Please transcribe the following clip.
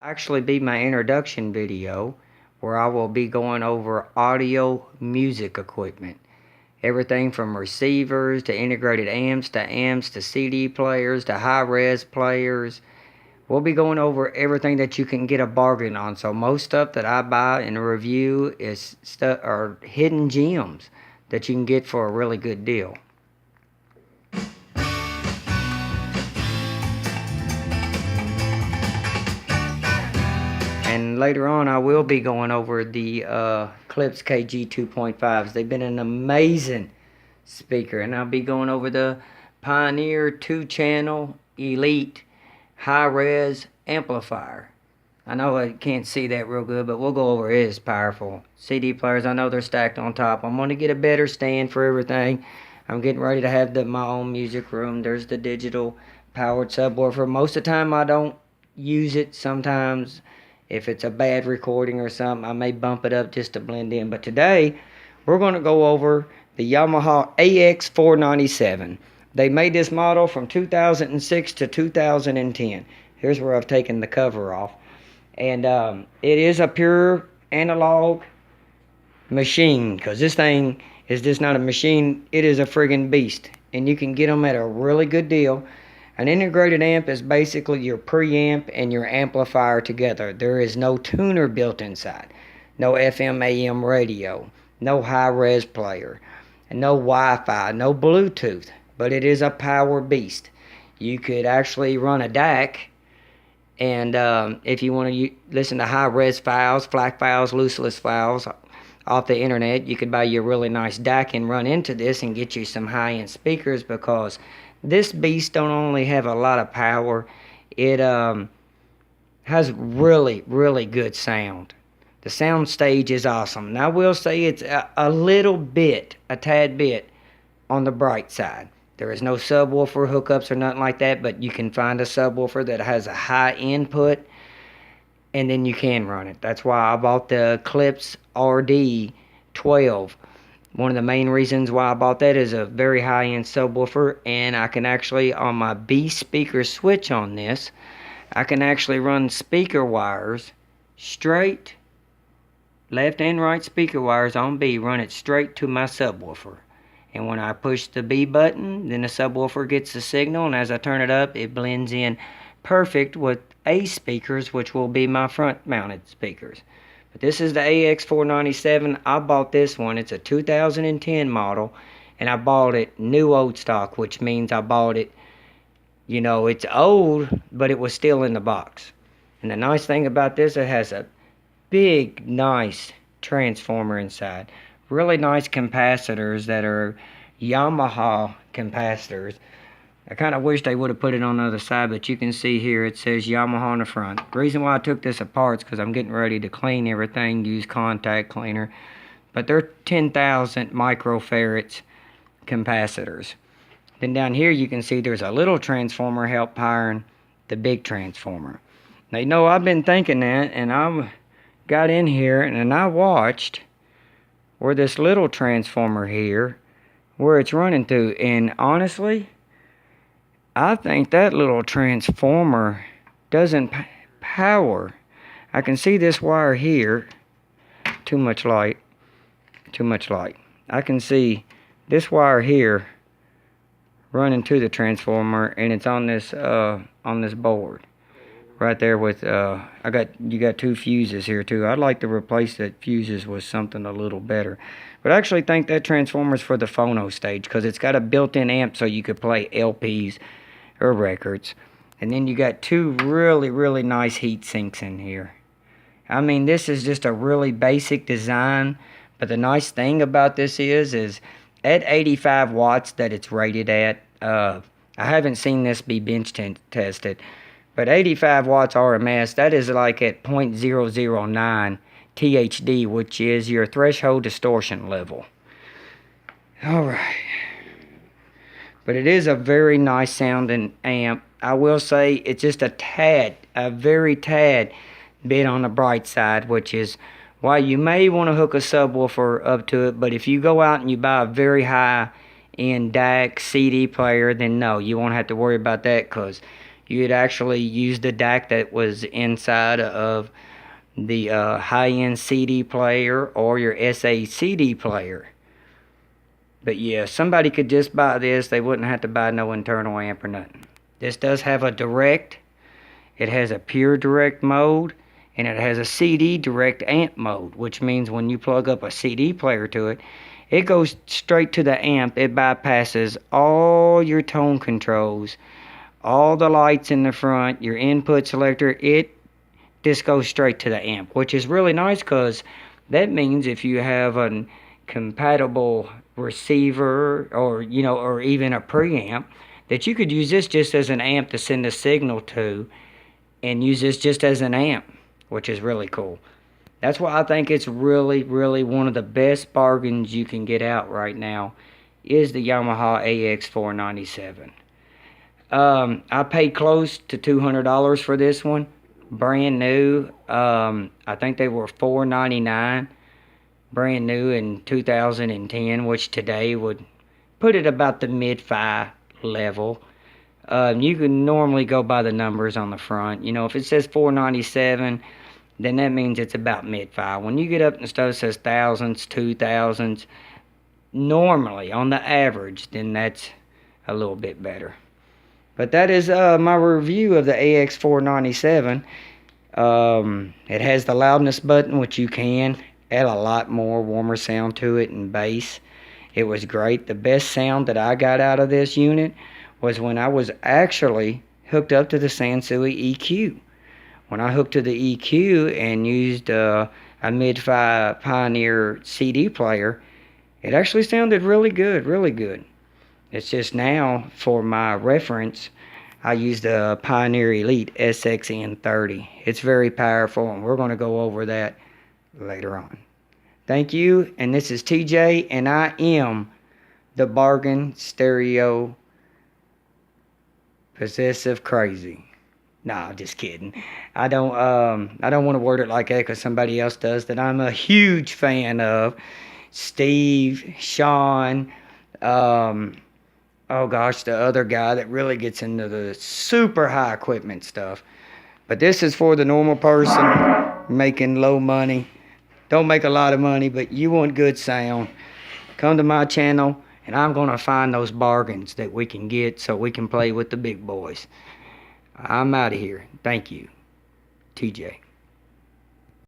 Actually be my introduction video where I will be going over audio music equipment. Everything from receivers to integrated amps to CD players to high-res players. We'll be going over everything that you can get a bargain on. So most stuff that I buy and review is stuff or hidden gems that you can get for a really good deal. And later on, I will be going over the Klipsch KG 2.5s. They've been an amazing speaker. And I'll be going over the Pioneer 2-channel Elite high-res amplifier. I know I can't see that real good, but we'll go over it. It's powerful. CD players, I know they're stacked on top. I'm going to get a better stand for everything. I'm getting ready to have my own music room. There's the digital powered subwoofer. Most of the time, I don't use it. Sometimes, if it's a bad recording or something, I may bump it up just to blend in. But today, we're going to go over the Yamaha AX-497. They made this model from 2006 to 2010. Here's where I've taken the cover off. And it is a pure analog machine, because this thing is just not a machine. It is a friggin' beast. And you can get them at a really good deal. An integrated amp is basically your preamp and your amplifier together. There is no tuner built inside. No FM AM radio. No high-res player. And no Wi-Fi. No Bluetooth. But it is a power beast. You could actually run a DAC. And if you want to listen to high-res files, FLAC files, lossless files off the internet, you could buy you a really nice DAC and run into this and get you some high-end speakers, because this beast don't only have a lot of power, it has really, really good sound. The sound stage is awesome. Now I will say it's a little bit, a tad bit, on the bright side. There is no subwoofer hookups or nothing like that, but you can find a subwoofer that has a high input, and then you can run it. That's why I bought the Klipsch RD12. One of the main reasons why I bought that is a very high-end subwoofer, and I can actually, on my B speaker switch on this, I can actually run speaker wires straight, left and right speaker wires on B, run it straight to my subwoofer. And when I push the B button, then the subwoofer gets the signal, and as I turn it up, it blends in perfect with A speakers, which will be my front-mounted speakers. But this is the AX-497. I bought this one. It's a 2010 model, and I bought it new old stock, which means I bought it, you know, it's old, but it was still in the box. And the nice thing about this, it has a big, nice transformer inside. Really nice capacitors that are Yamaha capacitors. I kind of wish they would have put it on the other side, but you can see here it says Yamaha on the front. The reason why I took this apart is because I'm getting ready to clean everything, use contact cleaner. But they're 10,000 microfarads capacitors. Then down here you can see there's a little transformer help powering the big transformer. Now, you know, I've been thinking that, and I got in here and I watched where this little transformer here, where it's running through, and honestly, I think that little transformer doesn't power. I can see this wire here. Too much light. I can see this wire here running to the transformer, and it's on this board right there with you got two fuses here too. I'd like to replace the fuses with something a little better. But I actually think that transformer is for the phono stage, because it's got a built-in amp so you could play LPs or records. And then you got two really, really nice heat sinks in here. I mean, this is just a really basic design, but the nice thing about this is at 85 watts that it's rated at. I haven't seen this be bench tested, but 85 watts RMS, that is like at 0.009 THD, which is your threshold distortion level. Alright. But it is a very nice sounding amp. I will say it's just a very tad bit on the bright side, which is why you may want to hook a subwoofer up to it. But if you go out and you buy a very high-end DAC CD player, then no, you won't have to worry about that, because you'd actually use the DAC that was inside of the high-end CD player or your SA CD player. But yeah, somebody could just buy this. They wouldn't have to buy no internal amp or nothing. This does have a direct. It has a pure direct mode, and it has a CD direct amp mode, which means when you plug up a CD player to it, it goes straight to the amp. It bypasses all your tone controls, all the lights in the front, your input selector. It just goes straight to the amp, which is really nice, because that means if you have a compatible receiver, or or even a preamp, that you could use this just as an amp to send a signal to, and use this just as an amp, which is really cool. That's why I think it's really, really one of the best bargains you can get out right now, is the Yamaha AX-497. I paid close to $200 for this one, brand new. I think they were $499, brand new in 2010, which today would put it about the mid-fi level. You can normally go by the numbers on the front. If it says 497, then that means it's about mid-fi. When you get up and stuff says thousands, 2000s, normally on the average, then that's a little bit better. But that is my review of the AX-497. It has the loudness button, which you can add a lot more warmer sound to it, and bass. It was great. The best sound that I got out of this unit was when I was actually hooked up to the Sansui EQ. When I hooked to the EQ and used a mid-fi Pioneer CD player, it actually sounded really good, really good. It's just now, for my reference, I use the Pioneer Elite SXN30. It's very powerful, and we're going to go over that later on. Thank you, and this is TJ, and I am the Bargain Stereo Possessive Crazy. Nah, just kidding. I don't want to word it like that, because somebody else does, that I'm a huge fan of. Steve, Sean, oh gosh, the other guy that really gets into the super high equipment stuff. But this is for the normal person making low money. Don't make a lot of money, but you want good sound. Come to my channel, and I'm going to find those bargains that we can get so we can play with the big boys. I'm out of here. Thank you. TJ.